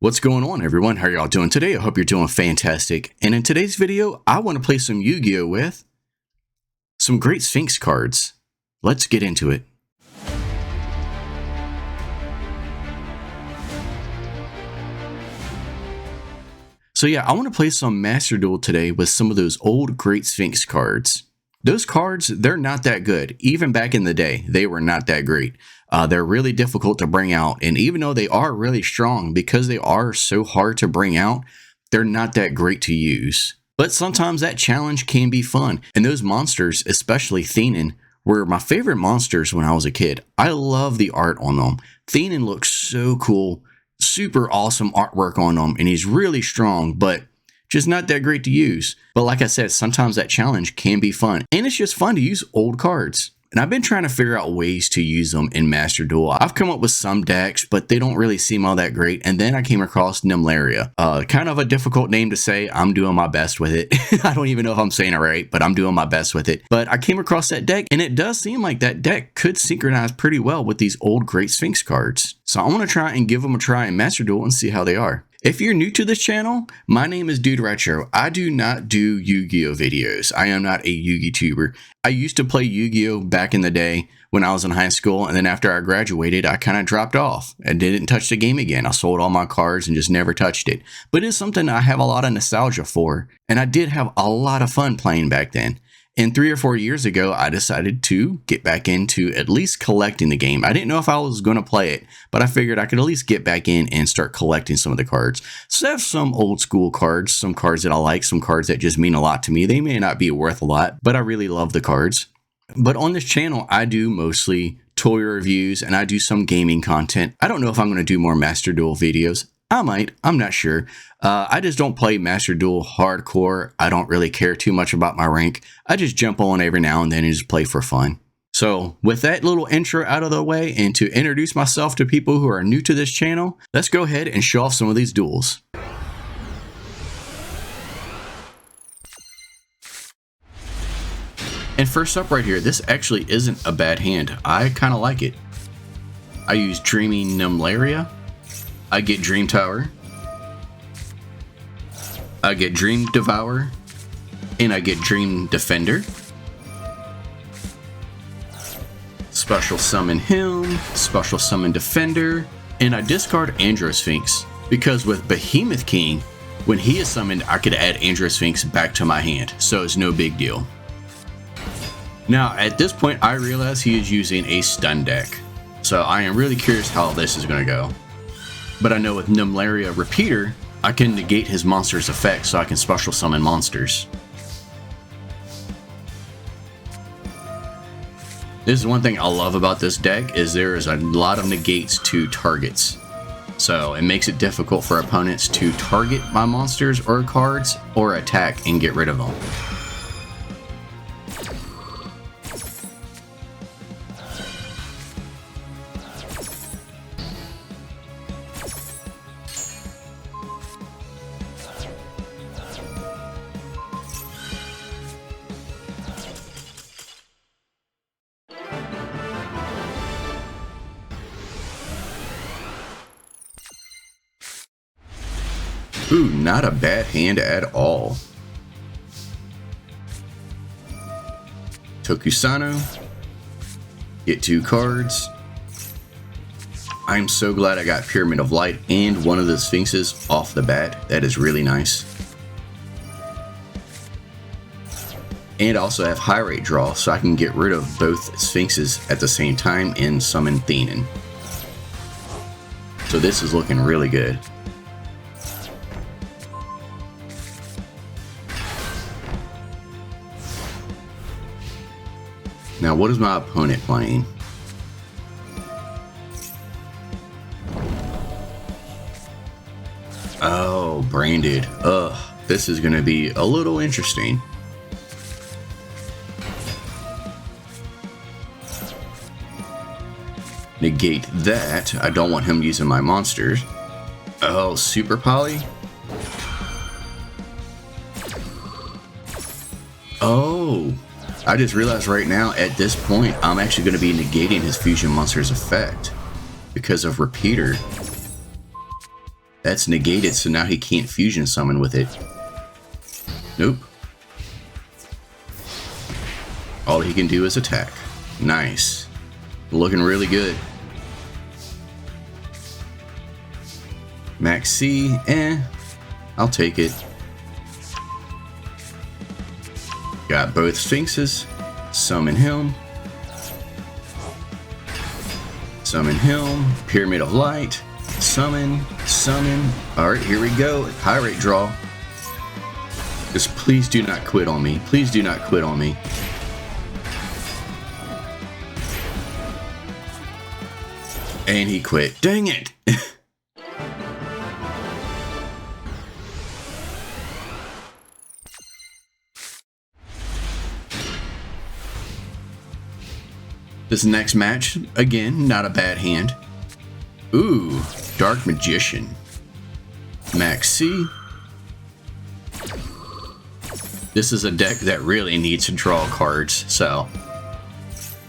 What's going on, everyone? How are y'all doing today? I hope you're doing fantastic. And in today's video, I want to play some Yu-Gi-Oh with some great Sphinx cards. Let's get into it. So yeah, I want to play some Master Duel today with some of those old great Sphinx cards. Those cards, they're not that good. Even back in the day, they were not that great. They're really difficult to bring out, and even though they are really strong, because they are so hard to bring out, they're not that great to use. But sometimes that challenge can be fun, and those monsters, especially Theinen, were my favorite monsters when I was a kid. I love the art on them. Theinen looks so cool, super awesome artwork on them, and he's really strong, but just not that great to use. But like I said, sometimes that challenge can be fun, and it's just fun to use old cards. And I've been trying to figure out ways to use them in Master Duel. I've come up with some decks, but they don't really seem all that great. And then I came across Nemleria. Kind of a difficult name to say. I'm doing my best with it. I don't even know if I'm saying it right, but I'm doing my best with it. But I came across that deck, and it does seem like that deck could synchronize pretty well with these old great Sphinx cards. So I want to try and give them a try in Master Duel and see how they are. If you're new to this channel, my name is DudeRetro. I do not do Yu-Gi-Oh videos. I am not a Yu-Gi tuber. I used to play Yu-Gi-Oh back in the day when I was in high school, and then after I graduated, I kind of dropped off and didn't touch the game again. I sold all my cards and just never touched it. But it's something I have a lot of nostalgia for, and I did have a lot of fun playing back then. And 3 or 4 years ago, I decided to get back into at least collecting the game. I didn't know if I was going to play it, but I figured I could at least get back in and start collecting some of the cards. So I have some old school cards, some cards that I like, some cards that just mean a lot to me. They may not be worth a lot, but I really love the cards. But on this channel, I do mostly toy reviews and I do some gaming content. I don't know if I'm going to do more Master Duel videos. I might, I'm not sure. I just don't play Master Duel hardcore. I don't really care too much about my rank. I just jump on every now and then and just play for fun. So with that little intro out of the way, and to introduce myself to people who are new to this channel, let's go ahead and show off some of these duels. And first up right here, this actually isn't a bad hand. I kind of like it. I use Dreaming Nemleria. I get Dream Tower, I get Dream Devour, and I get Dream Defender. Special summon him, special summon Defender, and I discard Andro Sphinx, because with Behemoth King, when he is summoned, I could add Andro Sphinx back to my hand, so it's no big deal. Now, at this point, I realize he is using a stun deck, so I am really curious how this is going to go. But I know with Nemleria Repeater, I can negate his monster's effect so I can special summon monsters. This is one thing I love about this deck, is there is a lot of negates to targets. So it makes it difficult for opponents to target my monsters or cards or attack and get rid of them. Ooh, not a bad hand at all. Tokusano. Get 2 cards. I'm so glad I got Pyramid of Light and one of the Sphinxes off the bat. That is really nice. And also have high rate draw, so I can get rid of both Sphinxes at the same time and summon Theinen. So this is looking really good. Now, what is my opponent playing? Oh, branded. Ugh, this is going to be a little interesting. Negate that. I don't want him using my monsters. Oh, Super Poly? Oh, I just realized right now, at this point, I'm actually going to be negating his Fusion Monster's effect because of Repeater. That's negated, so now he can't fusion summon with it. Nope. All he can do is attack. Nice. Looking really good. Max C, I'll take it. Got both Sphinxes. Summon him. Summon him. Pyramid of Light. Summon. Summon. Alright, here we go. High rate draw. Just please do not quit on me. Please do not quit on me. And he quit. Dang it! This next match, again, not a bad hand. Ooh, Dark Magician. Max C. This is a deck that really needs to draw cards, so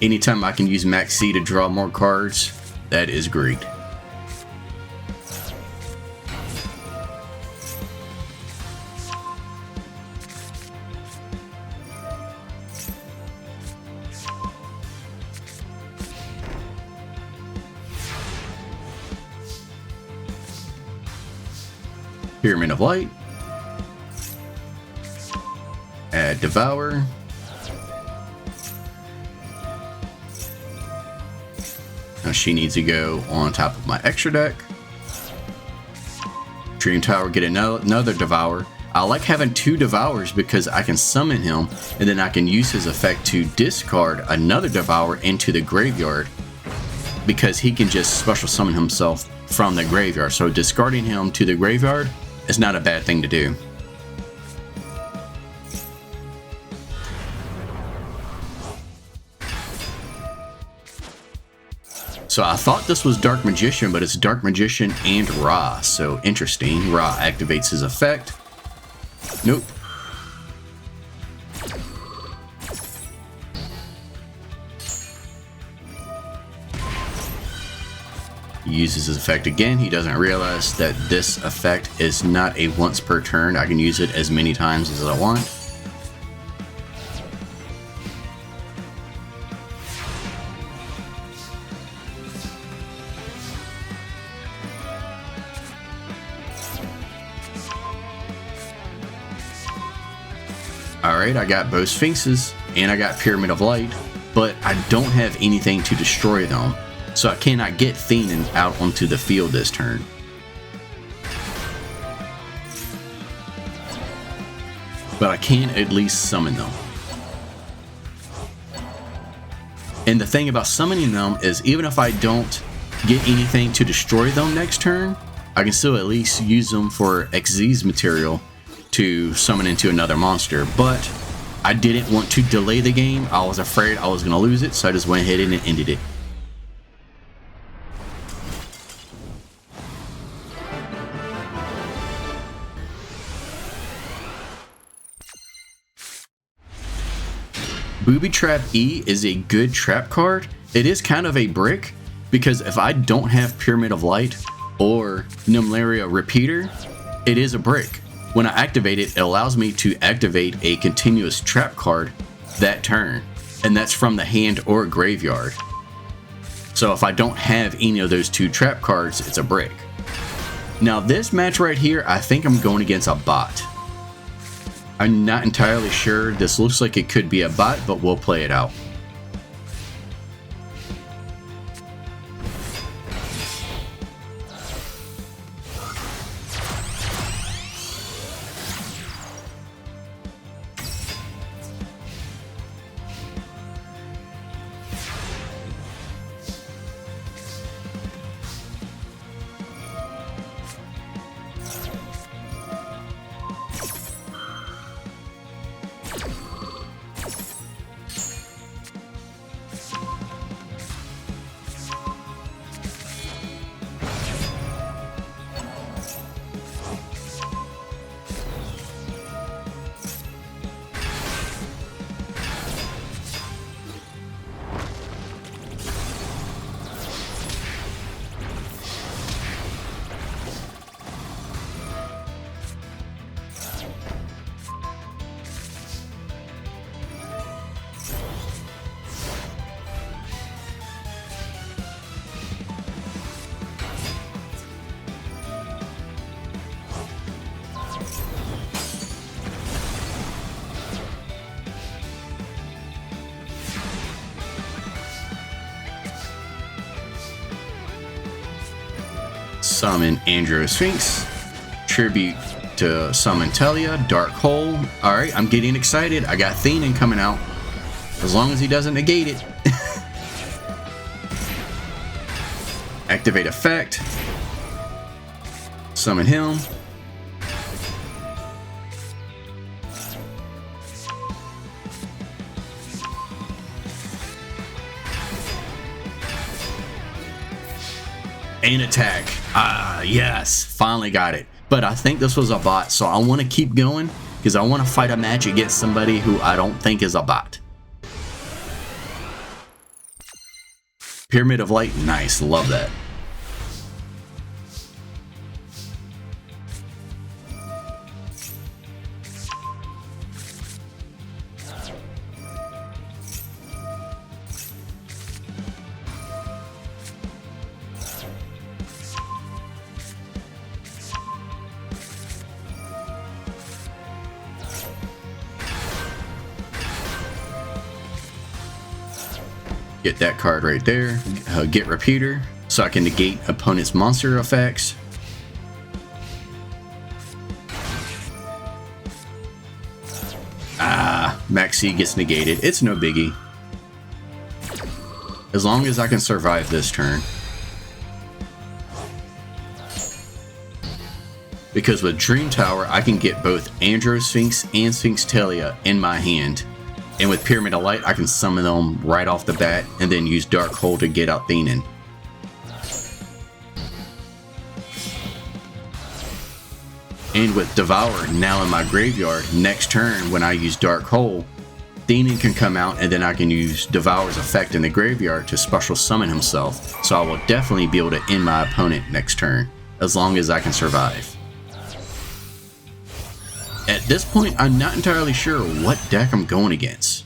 anytime I can use Max C to draw more cards, that is great. Pyramid of Light. Add Devour. Now she needs to go on top of my extra deck. Dream Tower, get another Devour. I like having two Devours because I can summon him and then I can use his effect to discard another Devour into the graveyard because he can just special summon himself from the graveyard. So discarding him to the graveyard is not a bad thing to do. So I thought this was Dark Magician, but it's Dark Magician and Ra. So interesting. Ra activates his effect. Nope. He uses his effect again. He doesn't realize that this effect is not a once per turn. I can use it as many times as I want. Alright, I got both Sphinxes, and I got Pyramid of Light, but I don't have anything to destroy them, so I cannot get Theinen out onto the field this turn. But I can at least summon them. And the thing about summoning them is even if I don't get anything to destroy them next turn, I can still at least use them for Xyz material to summon into another monster. But I didn't want to delay the game. I was afraid I was going to lose it, so I just went ahead and ended it. Booby Trap E is a good trap card. It is kind of a brick, because if I don't have Pyramid of Light or Nemleria Repeater, it is a brick. When I activate it, it allows me to activate a continuous trap card that turn, and that's from the hand or graveyard. So if I don't have any of those two trap cards, it's a brick. Now this match right here, I think I'm going against a bot. I'm not entirely sure. This looks like it could be a bot, but we'll play it out. Summon Andro Sphinx. Tribute to summon Telia, Dark Hole. Alright, I'm getting excited. I got Theinen coming out. As long as he doesn't negate it. Activate effect. Summon him. And attack. Ah, yes. Finally got it. But I think this was a bot, so I want to keep going because I want to fight a match against somebody who I don't think is a bot. Pyramid of Light. Nice. Love that. Get that card right there. Get Repeater, so I can negate opponent's monster effects. Ah, Maxi gets negated. It's no biggie. As long as I can survive this turn. Because with Dream Tower, I can get both Andro Sphinx and Sphinx Telia in my hand. And with Pyramid of Light, I can summon them right off the bat and then use Dark Hole to get out Theinen. And with Devour now in my graveyard, next turn when I use Dark Hole, Theinen can come out and then I can use Devour's effect in the graveyard to special summon himself. So I will definitely be able to end my opponent next turn, as long as I can survive. At this point, I'm not entirely sure what deck I'm going against.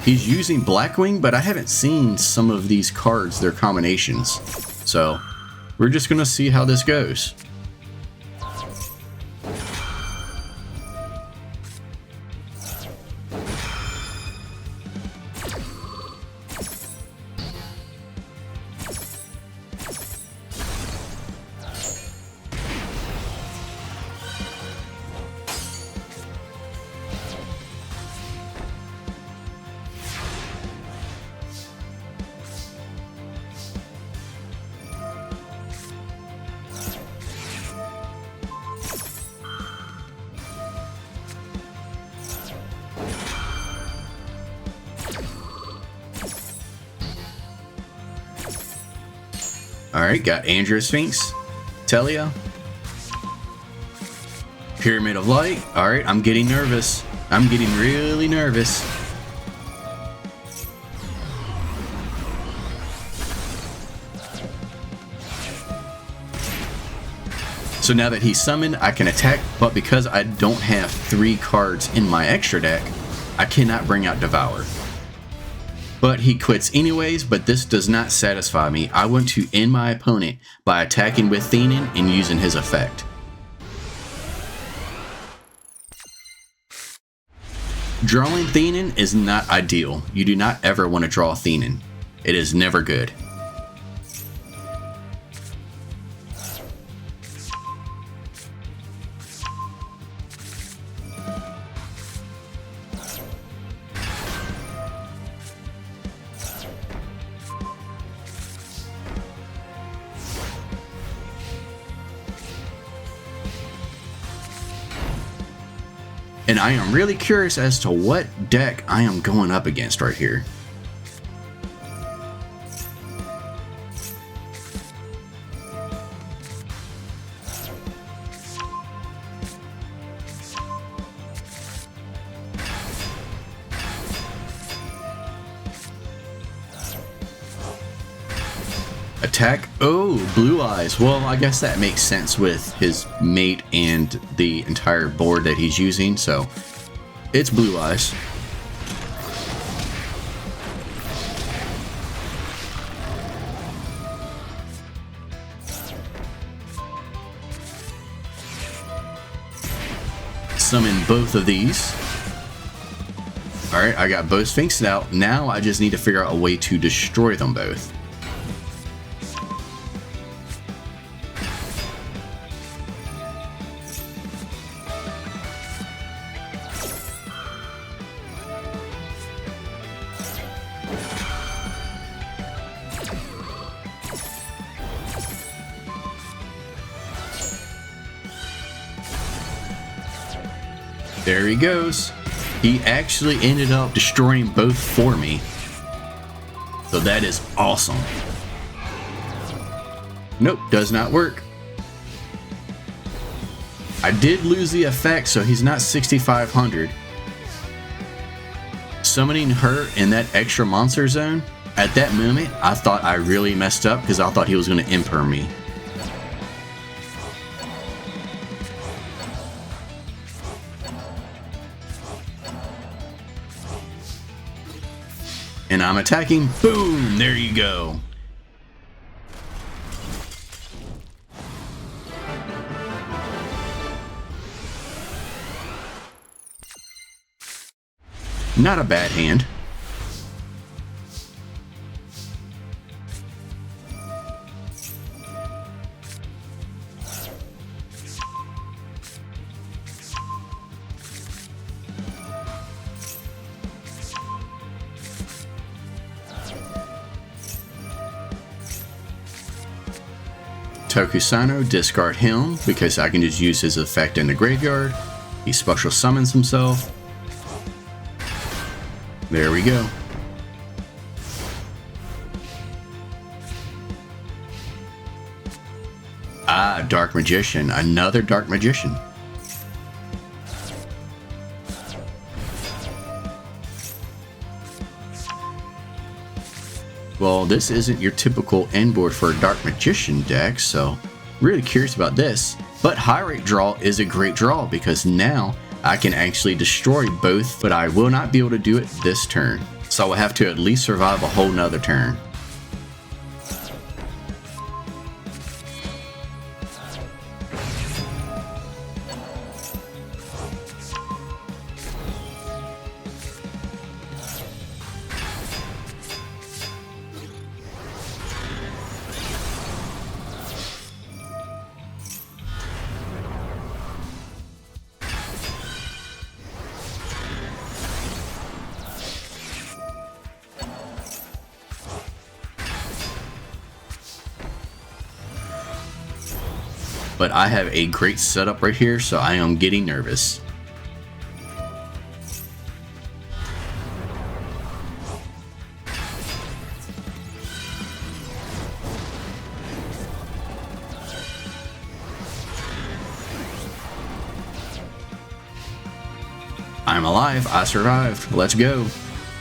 He's using Blackwing, but I haven't seen some of these cards, their combinations. So, we're just going to see how this goes. Alright, got Andro Sphinx, Telia, Pyramid of Light. Alright, I'm getting nervous. I'm getting really nervous. So now that he's summoned, I can attack, but because I don't have 3 cards in my extra deck, I cannot bring out Devour. But he quits anyways, but this does not satisfy me. I want to end my opponent by attacking with Theinen and using his effect. Drawing Theinen is not ideal. You do not ever want to draw Theinen. It is never good. And I am really curious as to what deck I am going up against right here. Attack. Oh, Blue Eyes. Well, I guess that makes sense with his mate and the entire board that he's using, so it's Blue Eyes. Summon both of these. Alright, I got both Sphinxes out. Now I just need to figure out a way to destroy them both. There he goes. He actually ended up destroying both for me. So that is awesome. Nope, does not work. I did lose the effect, so he's not 6,500. Summoning her in that extra monster zone, at that moment, I thought I really messed up because I thought he was going to imperm me. And I'm attacking. Boom! There you go. Not a bad hand. Tokusano, discard him because I can just use his effect in the graveyard. He special summons himself. There we go. Ah, Dark Magician. Another Dark Magician. Well, this isn't your typical end board for a Dark Magician deck, so really curious about this. But High Rate Draw is a great draw because now I can actually destroy both, but I will not be able to do it this turn. So I will have to at least survive a whole nother turn. But I have a great setup right here, so I am getting nervous. I'm alive. I survived. Let's go.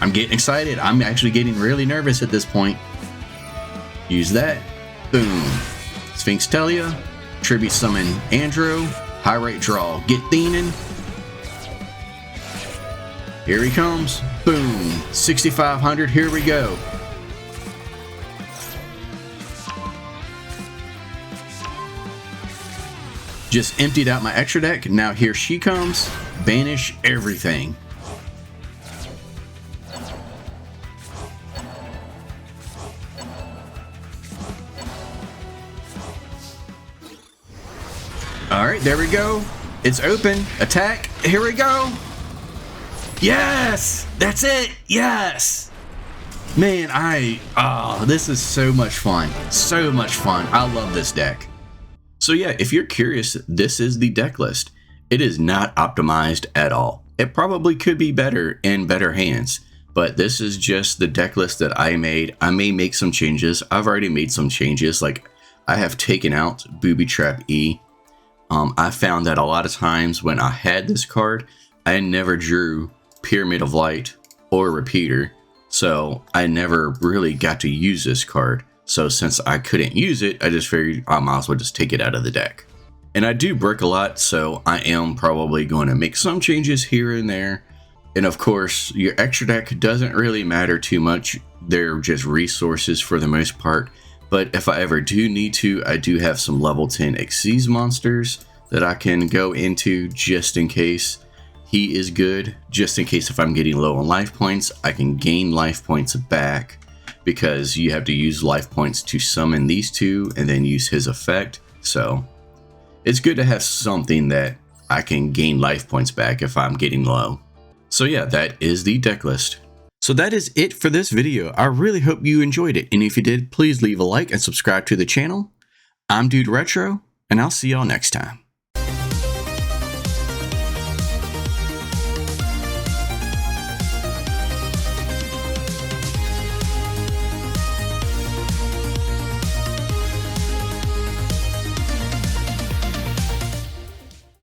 I'm getting excited. I'm actually getting really nervous at this point. Use that. Boom. Sphinx Telia. Tribute summon Andrew. High Rate Draw. Get Theinen. Here he comes. Boom. 6,500. Here we go. Just emptied out my extra deck. Now here she comes. Banish everything. Alright, there we go. It's open. Attack. Here we go. Yes! That's it! Yes! Man, this is so much fun. So much fun. I love this deck. So yeah, if you're curious, this is the deck list. It is not optimized at all. It probably could be better in better hands, but this is just the deck list that I made. I may make some changes. I've already made some changes, like I have taken out Booby Trap E. I found that a lot of times when I had this card, I never drew Pyramid of Light or Repeater, so I never really got to use this card. So since I couldn't use it, I just figured I might as well just take it out of the deck. And I do brick a lot, so I am probably going to make some changes here and there. And of course, your extra deck doesn't really matter too much. They're just resources for the most part. But if I ever do need to, I do have some level 10 Xyz monsters that I can go into just in case. He is good, just in case if I'm getting low on life points, I can gain life points back because you have to use life points to summon these two and then use his effect. So it's good to have something that I can gain life points back if I'm getting low. So yeah, that is the deck list. So that is it for this video. I really hope you enjoyed it. And if you did, please leave a like and subscribe to the channel. I'm DudeRetro, and I'll see y'all next time.